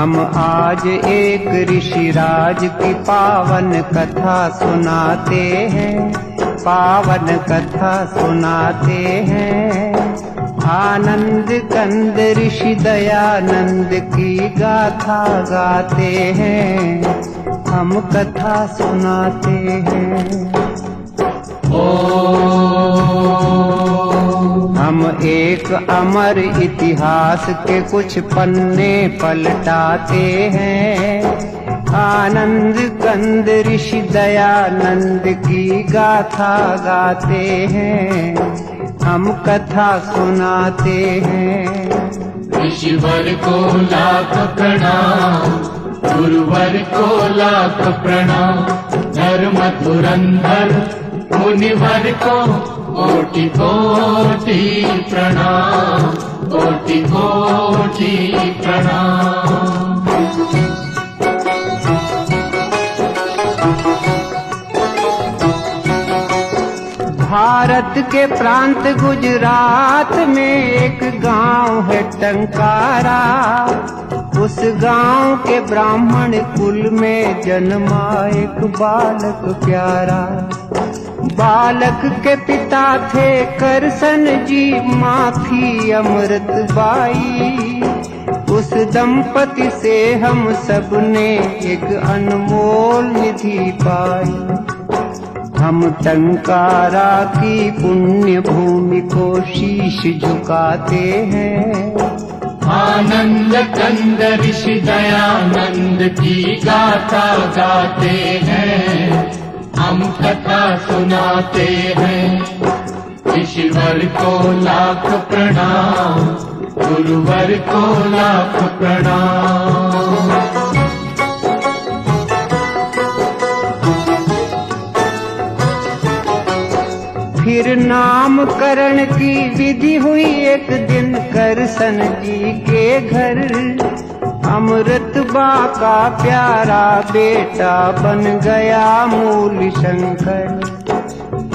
हम आज एक ऋषिराज की पावन कथा सुनाते हैं, पावन कथा सुनाते हैं। आनंद कंद ऋषि दयानंद की गाथा गाते हैं, हम कथा सुनाते हैं। हम एक अमर इतिहास के कुछ पन्ने पलटाते हैं। आनंद कंद ऋषि दयानंद की गाथा गाते हैं, हम कथा सुनाते हैं। ऋषिवर को लाख प्रणाम, गुरुवर को लाख प्रणाम, धर्म धुरंधर मुनिवर को कोटि कोटि प्रणाम, कोटि कोटि प्रणाम। भारत के प्रांत गुजरात में एक गांव है टंकारा। उस गांव के ब्राह्मण कुल में जन्मा एक बालक प्यारा। बालक के पिता थे करसन जी, माँ थी अमृत बाई। उस दंपति से हम सब ने एक अनमोल निधि पाई। हम टंकारा की पुण्य भूमि को शीश झुकाते हैं। आनंद कंद ऋषि दयानंद की गाथा गाते हैं, हम कथा सुनाते हैं। ऋषिवर को लाख प्रणाम, गुरुवर को लाख प्रणाम। फिर नामकरण की विधि हुई एक दिन करसन जी के घर। अमृत बा का प्यारा बेटा बन गया मूल शंकर।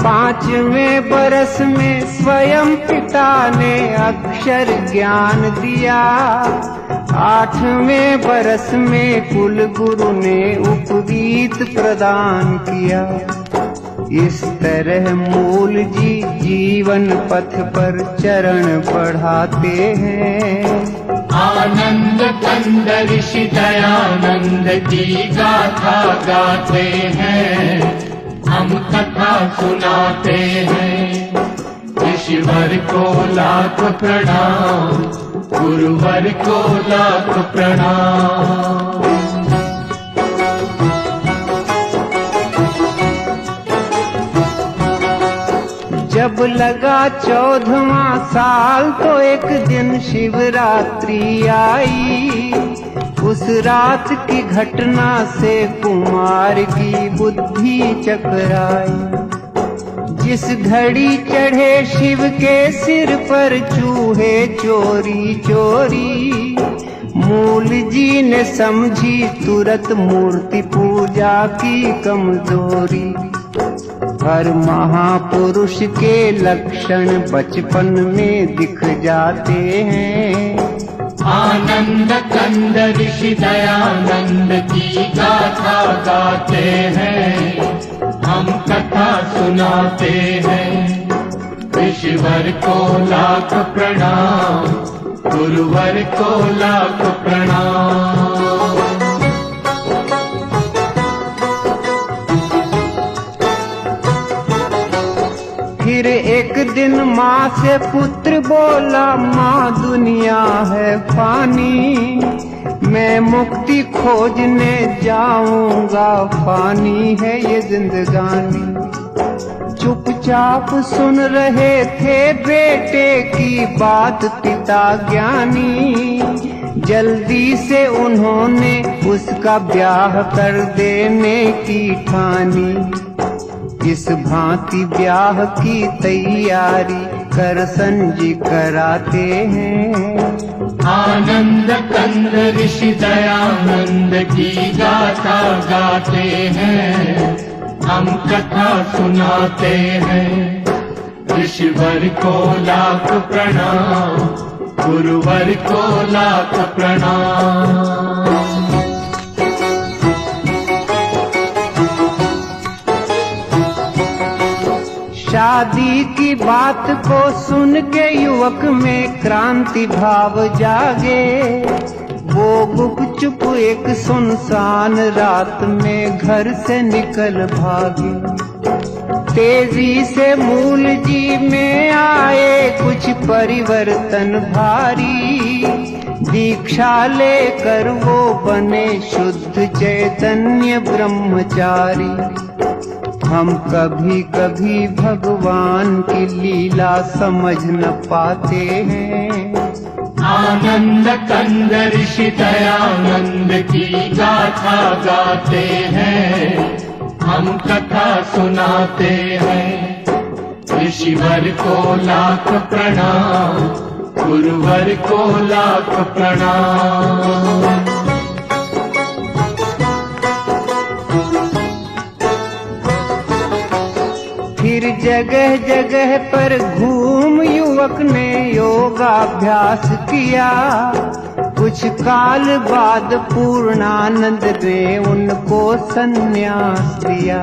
5वें बरस में स्वयं पिता ने अक्षर ज्ञान दिया। 8वें बरस में कुल गुरु ने उपवीत प्रदान किया। इस तरह मूल जी जीवन पथ पर चरण बढ़ाते हैं। आनंद कंद ऋषि दयानंद की गाथा गाते हैं, हम कथा सुनाते हैं। ऋषिवर को लाख प्रणाम, गुरुवर को लाख प्रणाम। जब लगा 14वां साल तो एक दिन शिवरात्रि आई। उस रात की घटना से कुमार की बुद्धि चकराई। जिस घड़ी चढ़े शिव के सिर पर चूहे चोरी चोरी, मूल जी ने समझी तुरंत मूर्ति पूजा की कमजोरी। हर महापुरुष के लक्षण बचपन में दिख जाते हैं। आनंद कंद ऋषि दयानंद की गाथा गाते हैं, हम कथा सुनाते हैं। ऋषिवर को लाख प्रणाम, गुरुवर को लाख प्रणाम। फिर एक दिन माँ से पुत्र बोला, माँ दुनिया है फानी, मैं मुक्ति खोजने जाऊंगा, फानी है ये जिंदगानी। चुपचाप सुन रहे थे बेटे की बात पिता ज्ञानी। जल्दी से उन्होंने उसका ब्याह कर देने की ठानी। इस भांति ब्याह की तैयारी करसन जी कराते हैं। आनंद कंद ऋषि दयानंद की गाथा गाते हैं, हम कथा सुनाते हैं। ऋषिवर को लाख प्रणाम, गुरुवर को लाख प्रणाम। शादी की बात को सुन के युवक में क्रांति भाव जागे। वो गुपचुप एक सुनसान रात में घर से निकल भागे। तेजी से मूल जी में आए कुछ परिवर्तन भारी। दीक्षा लेकर वो बने शुद्ध चैतन्य ब्रह्मचारी। हम कभी कभी भगवान की लीला समझ न पाते हैं। आनंद कंद ऋषि दयानंद की गाथा गाते हैं, हम कथा सुनाते हैं। ऋषिवर को लाख प्रणाम, गुरुवर को लाख प्रणाम। फिर जगह जगह पर घूम युवक ने योगाभ्यास किया। कुछ काल बाद पूर्णानंद ने उनको संन्यास दिया।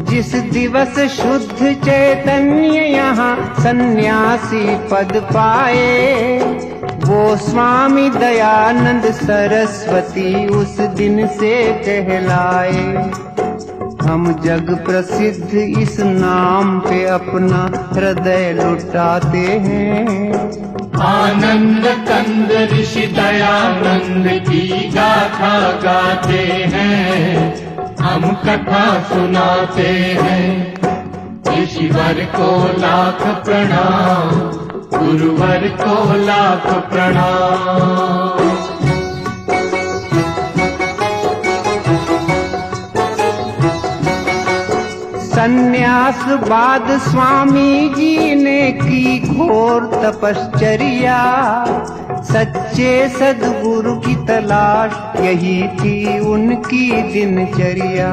जिस दिवस शुद्ध चैतन्य यहाँ सन्यासी पद पाए, वो स्वामी दयानंद सरस्वती उस दिन से कहलाए। हम जग प्रसिद्ध इस नाम पे अपना हृदय लुटाते हैं। आनंद कंद ऋषि दयानंद की गाथा गाते हैं, हम कथा सुनाते हैं। ऋषिवर को लाख प्रणाम, गुरुवर को लाख प्रणाम। संन्यास बाद स्वामी जी ने की घोर तपश्चर्या। सच्चे सद्गुरु की तलाश यही थी उनकी दिनचर्या।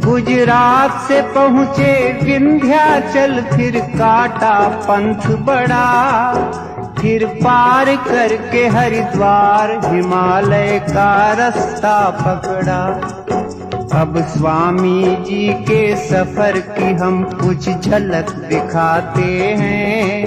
गुजरात से पहुँचे विंध्याचल, फिर काटा पंथ बड़ा। फिर पार करके हरिद्वार हिमालय का रास्ता पकड़ा। अब स्वामी जी के सफर की हम कुछ झलक दिखाते हैं।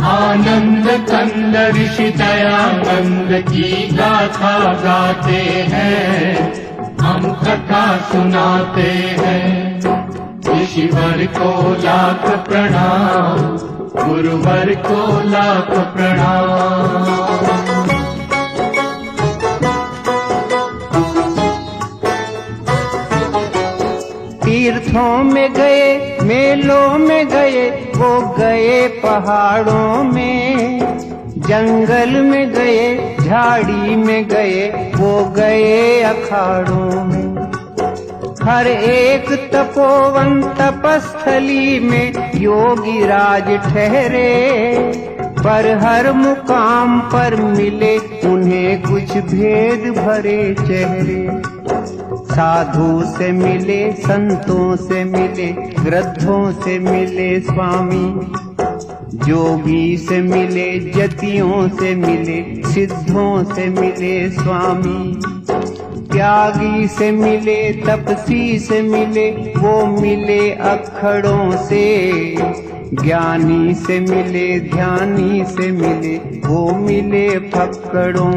आनंद कंद ऋषि दयानंद की गाथा गाते हैं, हम कथा सुनाते हैं। ऋषिवर को लाख प्रणाम, गुरुवर को लाख प्रणाम। तीर्थों में गए, मेलों में गए, वो गए पहाड़ों में। जंगल में गए, झाड़ी में गए, वो गए अखाड़ों में। हर एक तपोवन तपस्थली में योगी राज ठहरे। पर हर मुकाम पर मिले उन्हें कुछ भेद भरे चेहरे। साधु से मिले, संतों से मिले, वृद्धों से मिले स्वामी। जोगी से मिले, जतियों से मिले, सिद्धों से मिले स्वामी। त्यागी से मिले, तपसी से मिले, वो मिले अखड़ों से। ज्ञानी से मिले, ध्यानी से मिले, वो मिले फक्कड़ों।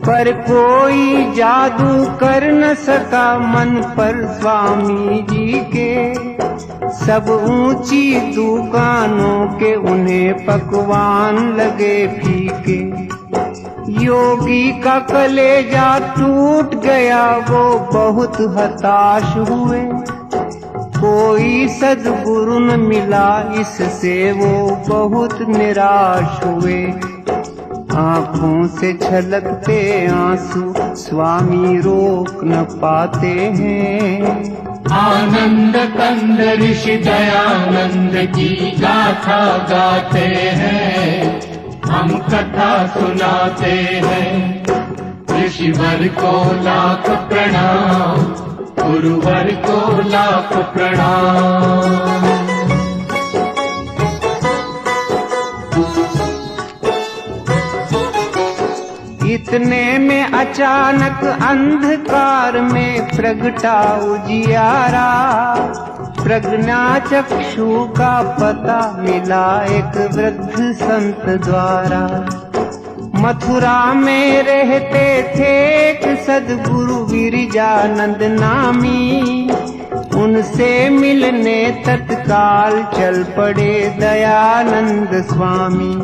पर कोई जादू कर न सका मन पर स्वामी जी के। सब ऊंची दुकानों के उन्हें पकवान लगे फीके। योगी का कलेजा टूट गया, वो बहुत हताश हुए। कोई सद्गुरु न मिला, इससे वो बहुत निराश हुए। आँखों से छलकते आंसू स्वामी रोक न पाते हैं। आनंद कंद ऋषि दयानंद की गाथा गाते हैं, हम कथा सुनाते हैं। ऋषिवर को लाख प्रणाम, गुरुवर को लाख प्रणाम। इतने में अचानक अंधकार में प्रगटा उजियारा। प्रज्ञा चक्षु का पता मिला एक वृद्ध संत द्वारा। मथुरा में रहते थे एक सद्गुरु विरजानंद नामी, उनसे मिलने तत्काल चल पड़े दयानंद स्वामी।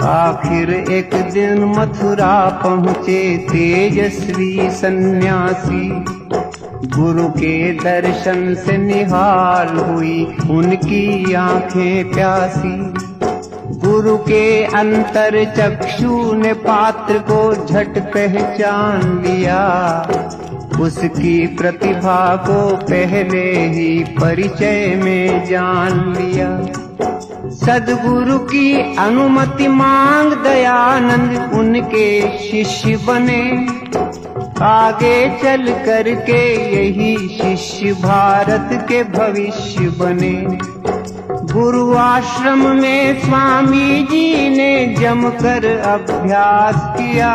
आखिर एक दिन मथुरा पहुँचे तेजस्वी सन्यासी, गुरु के दर्शन से निहाल हुई उनकी आंखें प्यासी। गुरु के अंतर चक्षु ने पात्र को झट पहचान लिया, उसकी प्रतिभा को पहले ही परिचय में जान लिया। सद्गुरु की अनुमति मांग दयानंद उनके शिष्य बने, आगे चल करके यही शिष्य भारत के भविष्य बने। गुरु आश्रम में स्वामी जी ने जमकर अभ्यास किया,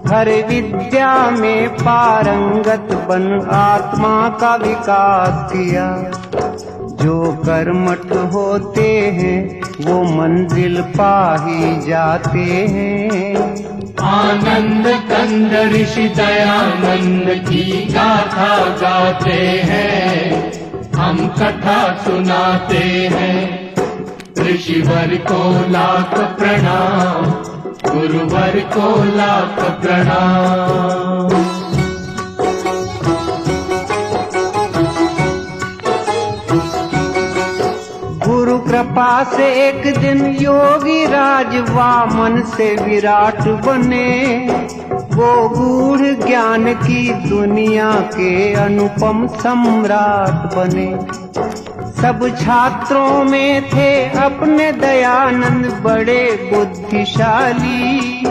हर विद्या में पारंगत बन आत्मा का विकास किया। जो कर्मठ होते हैं वो मंजिल पा ही जाते हैं। आनंद कंद ऋषि दयानंद की गाथा गाते हैं, हम कथा सुनाते हैं। ऋषिवर को लाख प्रणाम, गुरुवर को लाख प्रणाम। गुरु कृपा से एक दिन योगी राज वामन से विराट बने, वो गूढ़ ज्ञान की दुनिया के अनुपम सम्राट बने। सब छात्रों में थे अपने दयानंद बड़े बुद्धिशाली,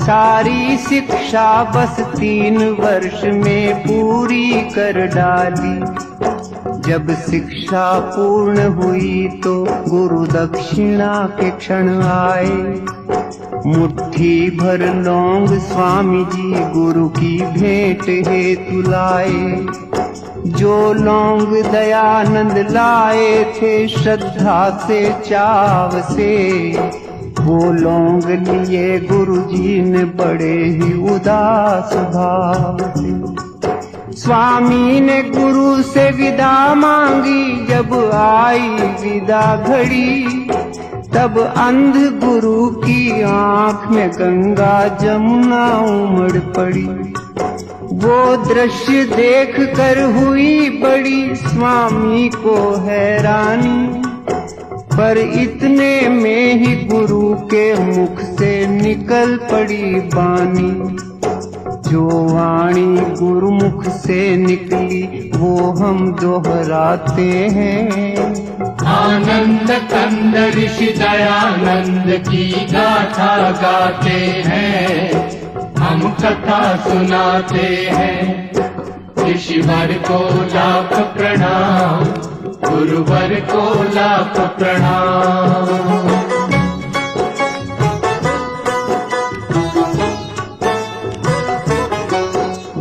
सारी शिक्षा बस 3 वर्ष में पूरी कर डाली। जब शिक्षा पूर्ण हुई तो गुरु दक्षिणा के क्षण आए, मुट्ठी भर लौंग स्वामी जी गुरु की भेंट हेतु लाए। जो लौंग दयानंद लाए थे श्रद्धा से चाव से, वो लौंग लिए गुरु जी ने बड़े ही उदास भाव से। स्वामी ने गुरु से विदा मांगी, जब आई विदा घड़ी, तब अंध गुरु की आंख में गंगा जमुना उमड़ पड़ी। वो दृश्य देख कर हुई बड़ी स्वामी को हैरानी, पर इतने में ही गुरु के मुख से निकल पड़ी बानी। जो वाणी गुरुमुख से निकली वो हम दोहराते हैं। आनंद कंद ऋषि दयानंद की गाथा गाते हैं, हम कथा सुनाते हैं। ऋषिवर को लाख प्रणाम, गुरुवर को लाख प्रणाम।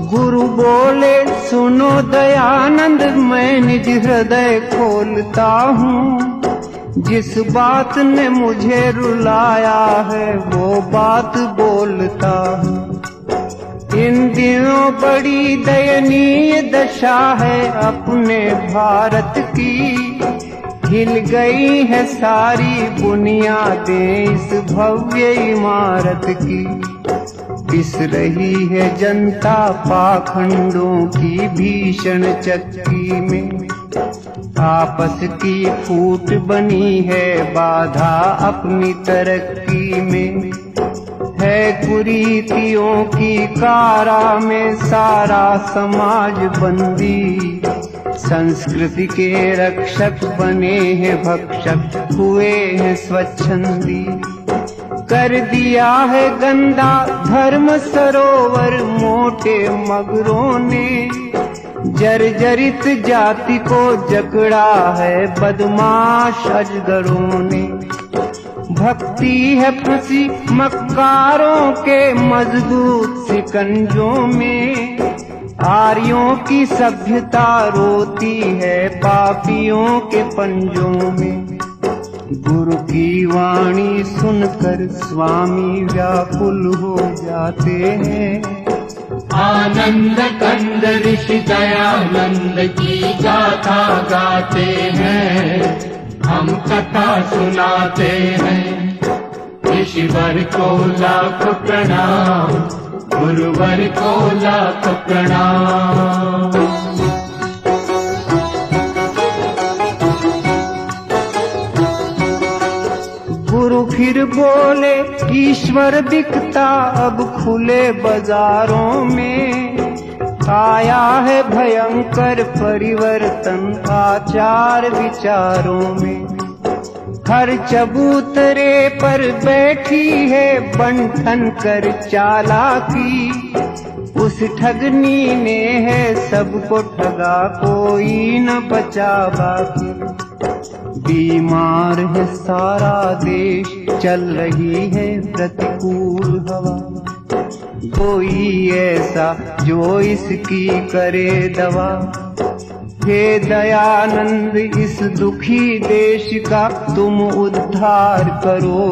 गुरु बोले सुनो दयानंद, मैं निज हृदय खोलता हूँ। जिस बात ने मुझे रुलाया है वो बात बोलता हूँ। इन दिनों बड़ी दयनीय दशा है अपने भारत की, हिल गई है सारी बुनियादें इस भव्य इमारत की। पिस रही है जनता पाखंडों की भीषण चक्की में, आपस की फूट बनी है बाधा अपनी तरक्की में। है कुरीतियों की कारा में सारा समाज बंदी, संस्कृति के रक्षक बने हैं भक्षक, हुए हैं स्वच्छंदी। कर दिया है गंदा धर्म सरोवर मोटे मगरों ने, जर्जरित जाति को जकड़ा है बदमाश अजगरों ने। भक्ति है फंसी मक्कारों के मजबूत शिकंजों में, आर्यों की सभ्यता रोती होती है पापियों के पंजों में। गुरु की वाणी सुनकर स्वामी व्याकुल हो जाते हैं। आनंद कंद ऋषि दयानंद की गाथा गाते हैं, हम कथा सुनाते हैं। ऋषिवर को लाख प्रणाम, गुरुवर को लाख प्रणाम। गुरु फिर बोले, ईश्वर दिखता अब खुले बाजारों में। आया है भयंकर परिवर्तन आचार विचारों में। हर चबूतरे पर बैठी है बंठन कर चालाकी। उस ठगनी ने है सबको ठगा, कोई न बचा बाकी। बीमार है सारा देश, चल रही है प्रतिकूल हवा। कोई ऐसा जो इसकी करे दवा। हे दयानंद इस दुखी देश का तुम उद्धार करो।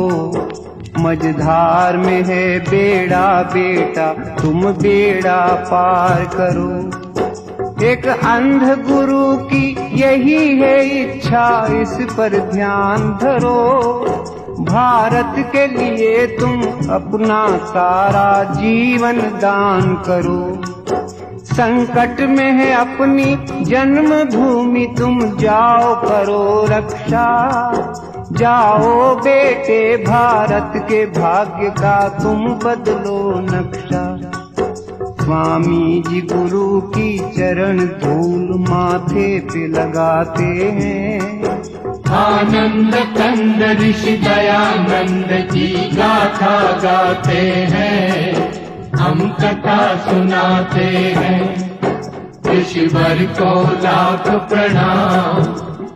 मझधार में है बेड़ा बेटा, तुम बेड़ा पार करो। एक अंध गुरु की यही है इच्छा, इस पर ध्यान धरो। भारत के लिए तुम अपना सारा जीवन दान करो। संकट में है अपनी जन्मभूमि, तुम जाओ करो रक्षा। जाओ बेटे भारत के भाग्य का तुम बदलो नक्शा। स्वामी जी गुरु की चरण धूल माथे पे लगाते हैं। आनंद कंद ऋषि दयानंद की गाथा गाते हैं, हम कथा सुनाते हैं। ऋषिवर को लाख प्रणाम,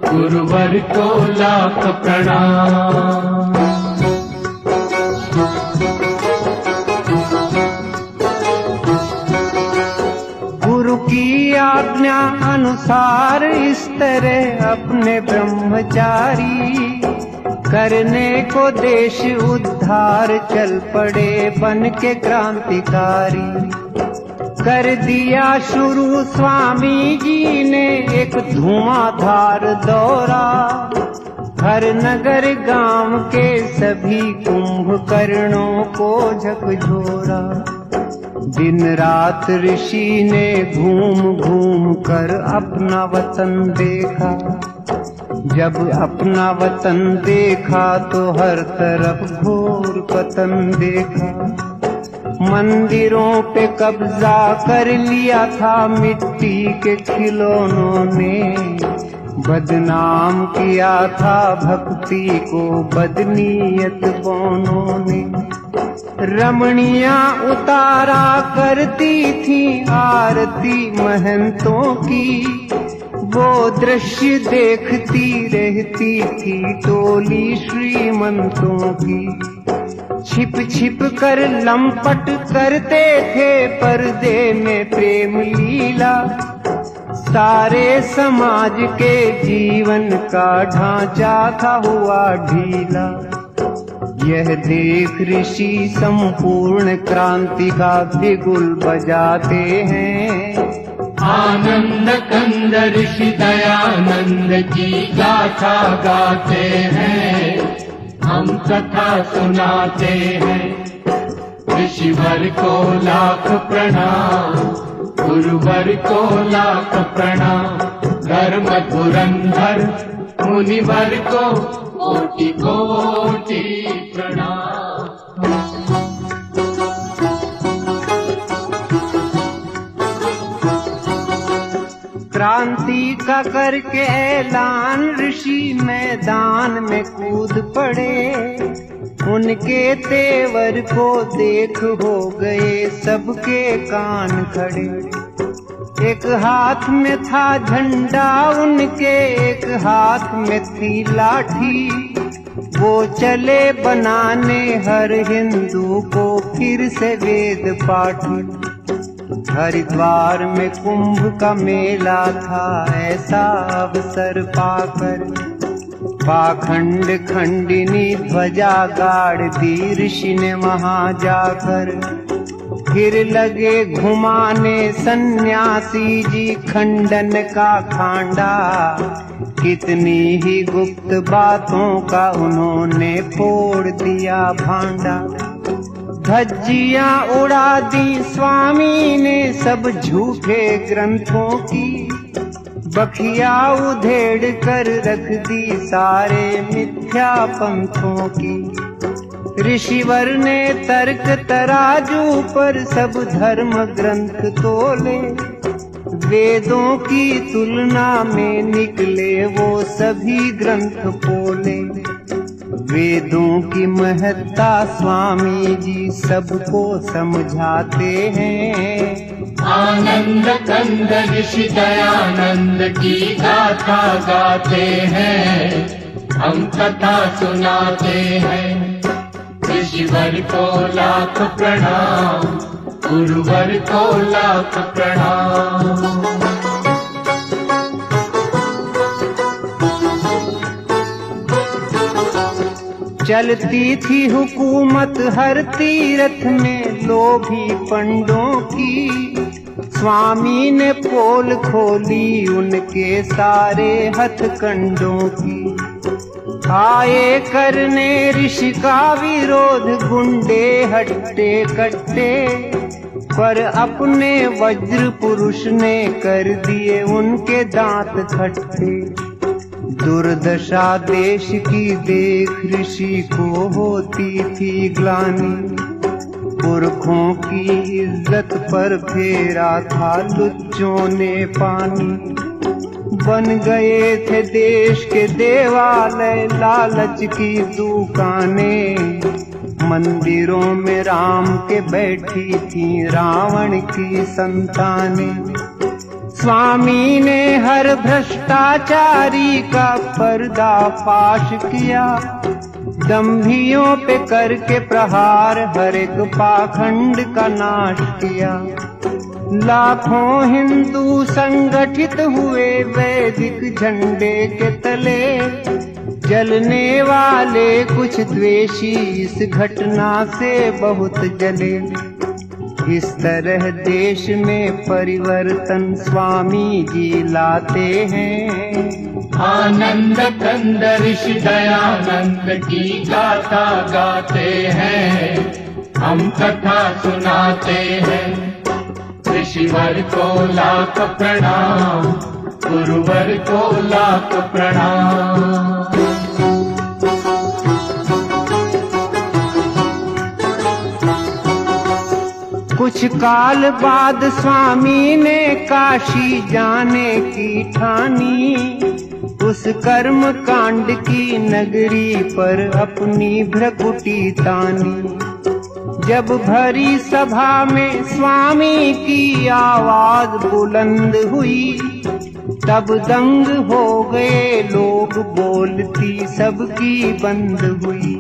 गुरुवर को लाख प्रणाम। गुरु की आज्ञा अनुसार इस तरह अपने ब्रह्मचारी करने को देश उद्धार चल पड़े बन के क्रांतिकारी। कर दिया शुरू स्वामी जी ने एक धुआंधार दौरा। हर नगर गांव के सभी कुंभकर्णों को झकझोरा। दिन रात ऋषि ने घूम घूम कर अपना वतन देखा। जब अपना वतन देखा तो हर तरफ घोर पतन देखा। मंदिरों पे कब्जा कर लिया था मिट्टी के खिलौनों ने। बदनाम किया था भक्ति को बदनीयत बौनों ने। रमणियां उतारा करती थी आरती महंतों की। वो दृश्य देखती रहती थी टोली श्रीमंतों की। छिप छिप कर लंपट करते थे पर्दे में प्रेम लीला। सारे समाज के जीवन का ढांचा था हुआ ढीला। यह देख ऋषि संपूर्ण क्रांति का बिगुल बजाते हैं। आनंद कंद ऋषि दयानंद की गाथा गाते हैं, हम कथा सुनाते हैं। ऋषिवर को लाख प्रणाम, गुरुवर को लाख प्रणाम। धर्म धुरंधर मुनिवर को कोटि कोटि प्रणाम। क्रांति का करके ऐलान ऋषि मैदान में कूद पड़े। उनके तेवर को देख हो गए सबके कान खड़े। एक हाथ में था झंडा उनके, एक हाथ में थी लाठी। वो चले बनाने हर हिंदू को फिर से वेद पाठी। हरिद्वार में कुंभ का मेला था, ऐसा अवसर पाकर पाखंड खंडिनी ध्वजा गाड़ दी ऋषि ने वहां जाकर। फिर लगे घुमाने सन्यासी जी खंडन का खांडा, कितनी ही गुप्त बातों का उन्होंने फोड़ दिया भांडा। धज्जियां उड़ा दी स्वामी ने सब झूठे ग्रंथों की, बखिया उधेड़ कर रख दी सारे मिथ्या पंथों की। ऋषिवर ने तर्क तराजू पर सब धर्म ग्रंथ तोले, वेदों की तुलना में निकले वो सभी ग्रंथ पोले। वेदों की महत्ता स्वामी जी सबको समझाते हैं। आनंद कंद ऋषि दयानंद की गाथा गाते हैं, हम कथा सुनाते हैं। ऋषिवर को लाख प्रणाम, गुरुवर को लाख प्रणाम। चलती थी हुकूमत हर तीरथ में लोभी पंडों की, स्वामी ने पोल खोली उनके सारे हथकंडों की। आए करने ऋषि का विरोध गुंडे हट्टे कट्टे, पर अपने वज्र पुरुष ने कर दिए उनके दांत खट्टे। दुर्दशा देश की देख ऋषि को होती थी ग्लानि, पुरखों की इज्जत पर फेरा था लुच्चों ने पानी। बन गए थे देश के देवालय लालच की दुकानें, मंदिरों में राम के बैठी थी रावण की संतानें। स्वामी ने हर भ्रष्टाचारी का पर्दाफाश किया, दंभियों पे करके प्रहार हर एक पाखंड का नाश किया। लाखों हिंदू संगठित हुए वैदिक झंडे के तले, जलने वाले कुछ द्वेषी इस घटना से बहुत जले। इस तरह देश में परिवर्तन स्वामी जी लाते हैं। आनंद कंद ऋषि दयानंद की गाथा गाते हैं, हम कथा सुनाते हैं। ऋषिवर को लाख प्रणाम, गुरुवर को लाख प्रणाम। कुछ काल बाद स्वामी ने काशी जाने की ठानी, उस कर्म कांड की नगरी पर अपनी भ्रकुटी तानी। जब भरी सभा में स्वामी की आवाज बुलंद हुई, तब दंग हो गए लोग, बोलती सबकी बंद हुई।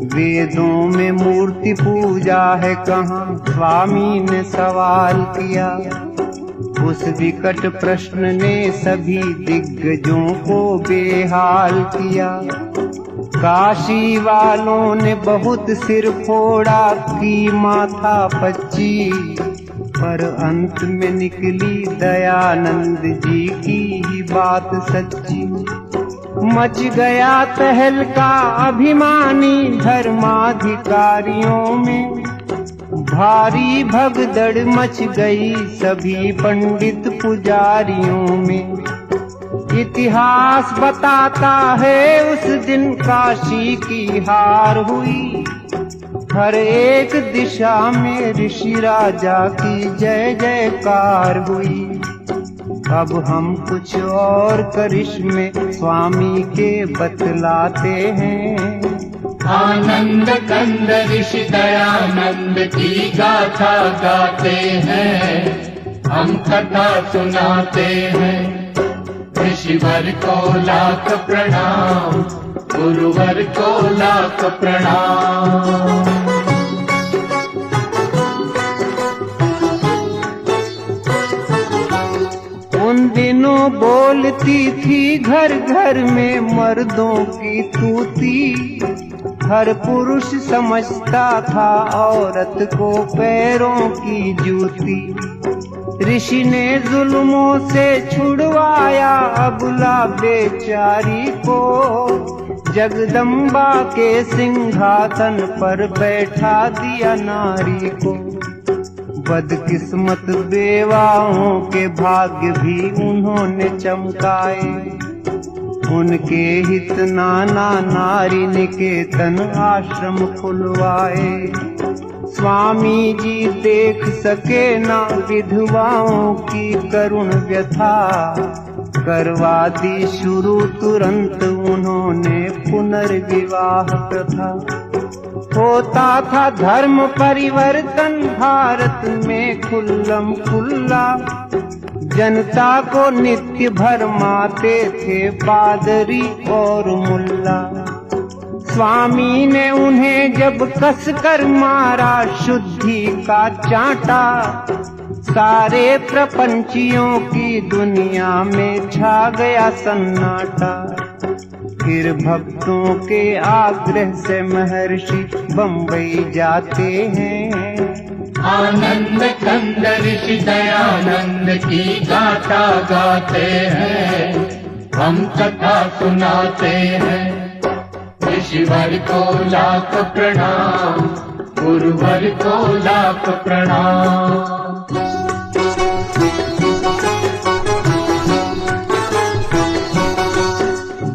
वेदों में मूर्ति पूजा है कहाँ, स्वामी ने सवाल किया। उस विकट प्रश्न ने सभी दिग्गजों को बेहाल किया। काशी वालों ने बहुत सिर फोड़ा की माथा पच्ची, पर अंत में निकली दयानंद जी की ही बात सच्ची। मच गया तहलका अभिमानी धर्माधिकारियों में, भारी भगदड़ मच गई सभी पंडित पुजारियों में। इतिहास बताता है उस दिन काशी की हार हुई, हर एक दिशा में ऋषि राजा की जय जयकार हुई। अब हम कुछ और करिश्मे स्वामी के बतलाते हैं। आनंद कंद ऋषि दयानंद की गाथा गाते हैं, हम कथा सुनाते हैं। ऋषिवर को लाख प्रणाम, गुरुवर को लाख प्रणाम। बोलती थी घर घर में मर्दों की तूती। हर पुरुष समझता था औरत को पैरों की जूती। ऋषि ने जुल्मों से छुड़वाया अबला बेचारी को, जगदम्बा के सिंहासन पर बैठा दिया नारी को। बदकिस्मत बेवाओं के भाग्य भी उन्होंने चमकाए, उनके हित नाना नारी निकेतन आश्रम खुलवाए। स्वामी जी देख सके ना विधवाओं की करुण व्यथा, करवा दी शुरू तुरंत उन्होंने पुनर्विवाह प्रथा। होता था धर्म परिवर्तन भारत में खुल्लम खुल्ला, जनता को नित्य भरमाते थे पादरी और मुल्ला। स्वामी ने उन्हें जब कसकर मारा शुद्धि का चांटा, सारे प्रपंचियों की दुनिया में छा गया सन्नाटा। फिर भक्तों के आग्रह से महर्षि बम्बई जाते हैं। आनंद कंद ऋषि दयानंद की गाथा गाते हैं, हम कथा सुनाते हैं। ऋषिवर को लाख प्रणाम, गुरुवर को लाख प्रणाम।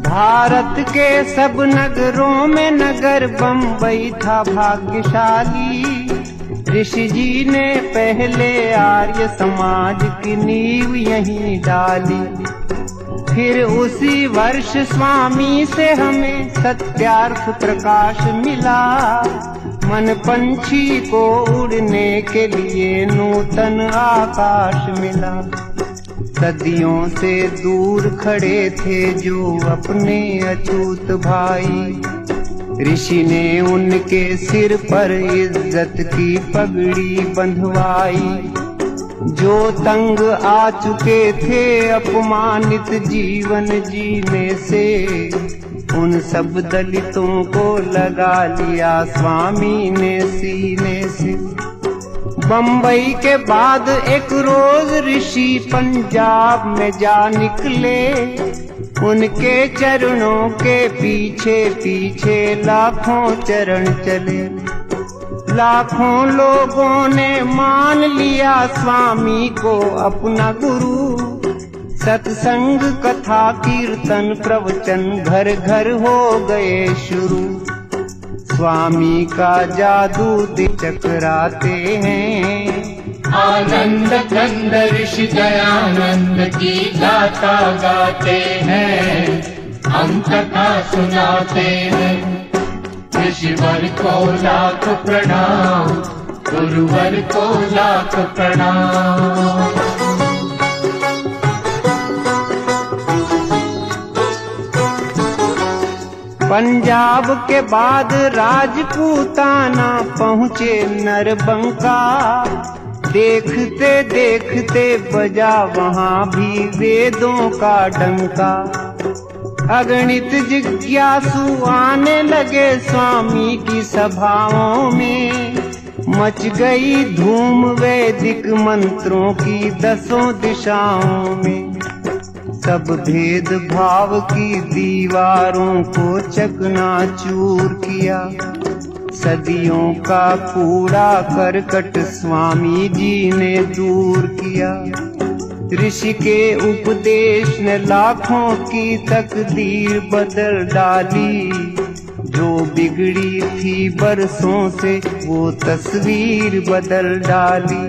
भारत के सब नगरों में नगर बम्बई था भाग्यशाली। ऋषि जी ने पहले आर्य समाज की नींव यहीं डाली। फिर उसी वर्ष स्वामी से हमें सत्यार्थ प्रकाश मिला। मन पंछी को उड़ने के लिए नूतन आकाश मिला। सदियों से दूर खड़े थे जो अपने अछूत भाई, ऋषि ने उनके सिर पर इज्जत की पगड़ी बंधवाई। जो तंग आ चुके थे अपमानित जीवन जीने से, उन सब दलितों को लगा लिया स्वामी ने सीने से। बम्बई के बाद एक रोज ऋषि पंजाब में जा निकले। उनके चरणों के पीछे पीछे लाखों चरण चले। लाखों लोगों ने मान लिया स्वामी को अपना गुरु। सत्संग कथा कीर्तन प्रवचन घर घर हो गए शुरू। स्वामी का जादू चकराते हैं। आनंद कंद ऋषि दयानंद की गाथा गाते हैं, हम कथा सुनाते हैं। ऋषिवर को लाख प्रणाम, गुरुवर को लाख प्रणाम। पंजाब के बाद राजपूताना पहुँचे नरबंका। देखते देखते बजा वहाँ भी वेदों का डंका। अगणित जिज्ञासु आने लगे स्वामी की सभाओं में। मच गई धूम वैदिक मंत्रों की 10 दिशाओं में। सब भेद भाव की दीवारों को चकनाचूर किया। सदियों का कूड़ा करकट स्वामी जी ने दूर किया। ऋषि के उपदेश ने लाखों की तकदीर बदल डाली। जो बिगड़ी थी बरसों से वो तस्वीर बदल डाली।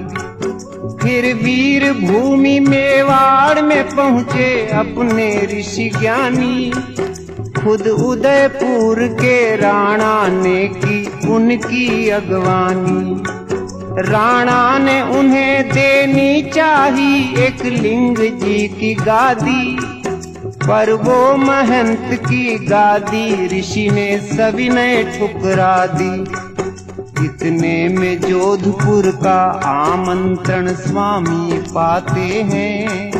फिर वीर भूमि मेवाड़ में पहुँचे अपने ऋषि ज्ञानी। खुद उदयपुर के राणा ने की उनकी अगवानी। राणा ने उन्हें देनी चाहिए एक लिंग जी की गादी, पर वो महंत की गादी ऋषि ने सविनय ठुकरा दी। इतने में जोधपुर का आमंत्रण स्वामी पाते हैं।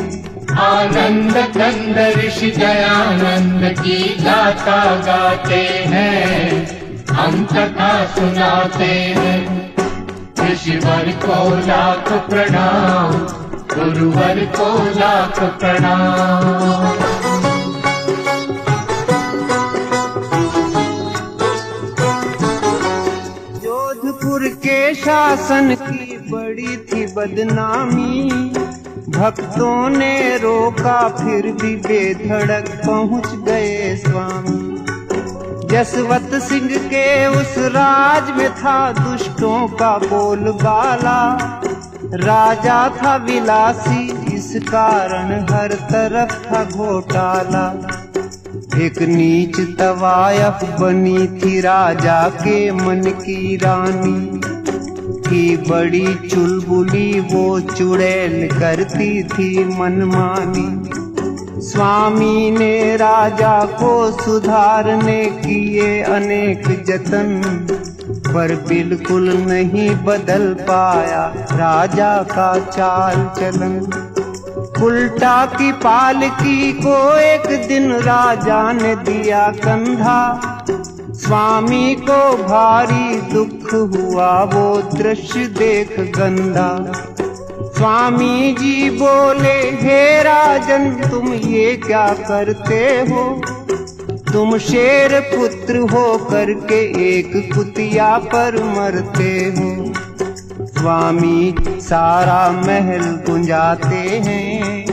आनंद कंद ऋषि दयानंद की गाथा गाते हैं, हम कथा सुनाते हैं। ऋषिवर को लाख प्रणाम, गुरुवर को लाख प्रणाम। जोधपुर के शासन की बड़ी थी बदनामी, भक्तों ने रोका फिर भी बेधड़क पहुंच गए स्वामी। जसवंत सिंह के उस राज में था दुष्टों का बोलबाला, राजा था विलासी इस कारण हर तरफ था घोटाला। एक नीच तवायफ बनी थी राजा के मन की रानी, की बड़ी चुलबुली वो चुड़ैल करती थी मनमानी। स्वामी ने राजा को सुधारने किए अनेक जतन, पर बिल्कुल नहीं बदल पाया राजा का चाल चलन। उल्टा की पालकी को एक दिन राजा ने दिया कंधा, स्वामी को भारी दुख हुआ वो दृश्य देख गंदा। स्वामी जी बोले, हे राजन तुम ये क्या करते हो, तुम शेर पुत्र हो करके एक कुतिया पर मरते हो। स्वामी सारा महल गुंजाते हैं,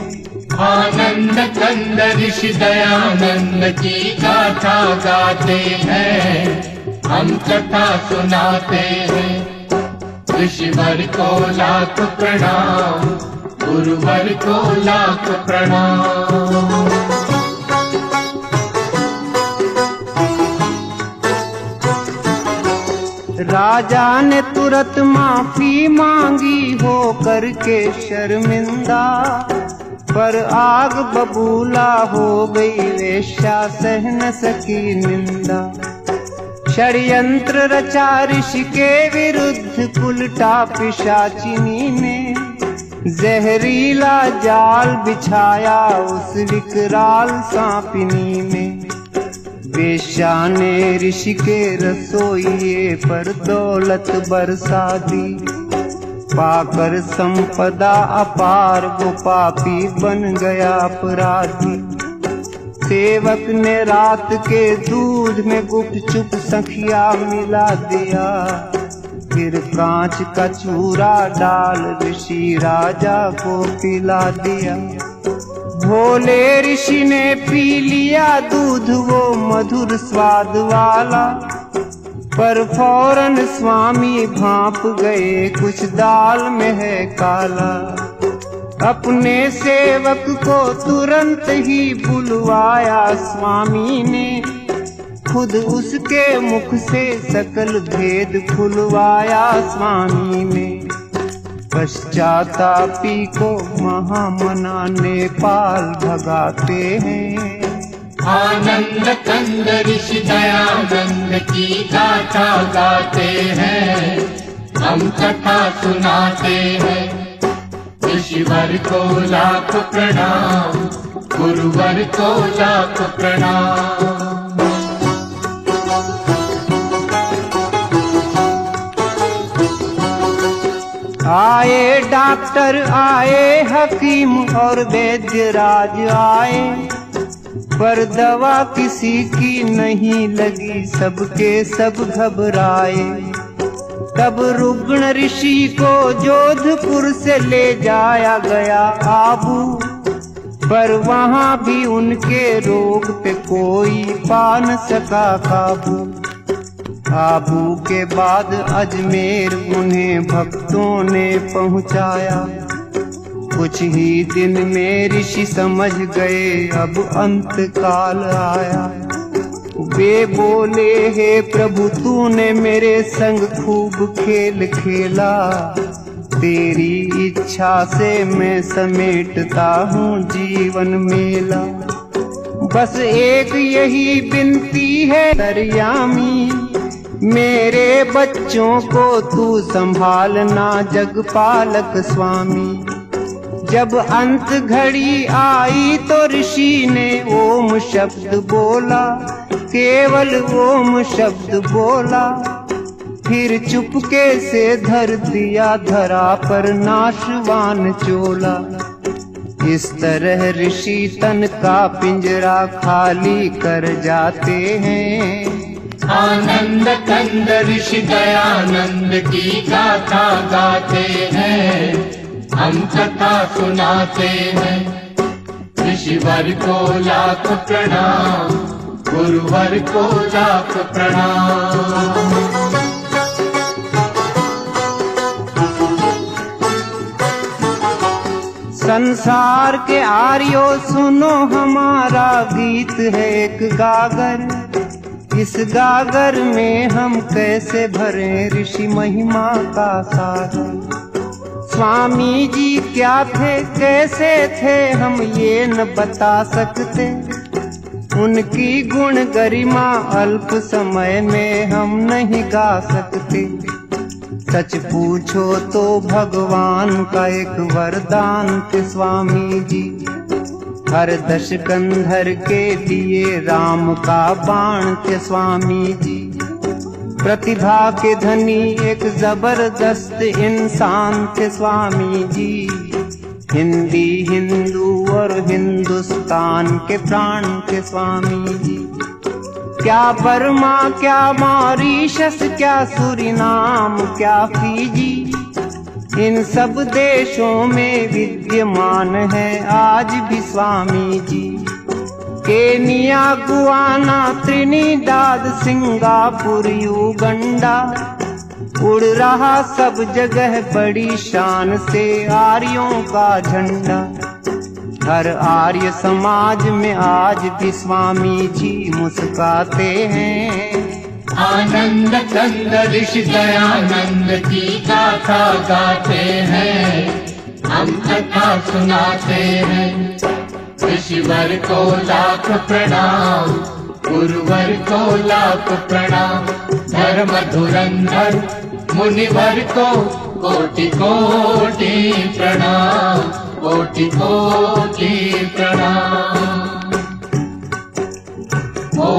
आनंद कंद ऋषि दयानंद की गाथा गाते हैं, हम कथा सुनाते हैं। ऋषिवर को लाख प्रणाम, गुरुवर को लाख प्रणाम। राजा ने तुरंत माफी मांगी हो करके शर्मिंदा, पर आग बबूला हो गई वेश्या सह न सकी निंदा। षड्यंत्र रचा ऋषि के विरुद्ध उल्टा पिशाचिनी ने, जहरीला जाल बिछाया उस विकराल सांपिनी में। वेश्या ने ऋषि के रसोइये पर दौलत बरसा दी, पाकर संपदा अपार वो पापी बन गया अपराधी। सेवक ने रात के दूध में गुपचुप सखिया मिला दिया, फिर कांच का चूरा डाल ऋषि राजा को पिला दिया। भोले ऋषि ने पी लिया दूध वो मधुर स्वाद वाला, पर फौरन स्वामी भांप गए कुछ दाल में है काला। अपने सेवक को तुरंत ही बुलवाया स्वामी ने, खुद उसके मुख से सकल भेद खुलवाया स्वामी ने। पश्चातापी को महामना नेपाल भगाते हैं, आनंद कंद ऋषि दयानंद की गाथा गाते हैं, हम कथा सुनाते हैं। ऋषिवर को लाख प्रणाम, गुरुवर को लाख प्रणाम। आए डॉक्टर आए हकीम और वैद्य राज आए, पर दवा किसी की नहीं लगी, सबके सब घबराए। तब रुग्ण ऋषि को जोधपुर से ले जाया गया आबू, पर वहाँ भी उनके रोग पे कोई पा न सका काबू। आबू के बाद अजमेर उन्हें भक्तों ने पहुँचाया, कुछ ही दिन में ऋषि समझ गए अब अंत काल आया। वे बोले, हे प्रभु तूने मेरे संग खूब खेल खेला, तेरी इच्छा से मैं समेटता हूँ जीवन मेला। बस एक यही विनती है दरियामी, मेरे बच्चों को तू संभालना जगपालक स्वामी। जब अंत घड़ी आई तो ऋषि ने ओम शब्द बोला, केवल ओम शब्द बोला। फिर चुपके से धर दिया धरा पर नाशवान चोला। इस तरह ऋषि तन का पिंजरा खाली कर जाते हैं। आनंद कंद ऋषि दयानंद की गाथा गाते हैं, हम कथा सुनाते हैं। ऋषिवर को लाख प्रणाम, गुरुवर को लाख प्रणाम। संसार के आर्यो सुनो, हमारा गीत है एक गागर। इस गागर में हम कैसे भरें ऋषि महिमा का सागर। स्वामी जी क्या थे कैसे थे हम ये न बता सकते, उनकी गुण गरिमा अल्प समय में हम नहीं गा सकते। सच पूछो तो भगवान का एक वरदान थे स्वामी जी, हर दश कंधर के लिए राम का बाण थे स्वामी जी। प्रतिभा के धनी एक जबरदस्त इंसान थे स्वामी जी, हिंदी हिंदू और हिंदुस्तान के प्राण थे स्वामी जी। क्या बर्मा क्या मॉरीशस क्या सूरीनाम क्या फीजी, इन सब देशों में विद्यमान है आज भी Swami ji. Kenya Guyana Trinidad Singapore Uganda, उड़ रहा सब जगह बड़ी शान से आर्यों का झंडा। हर आर्य समाज में आज भी स्वामी जी मुस्काते हैं। आनंद कंद ऋषि दयानंद की गाथा गाते हैं, हम कथा सुनाते हैं। ऋषिवर को लाख प्रणाम, गुरुवर को लाख प्रणाम। धर्म धुरंधर मुनिवर को कोटि कोटि प्रणाम, कोटि कोटि प्रणाम। ओ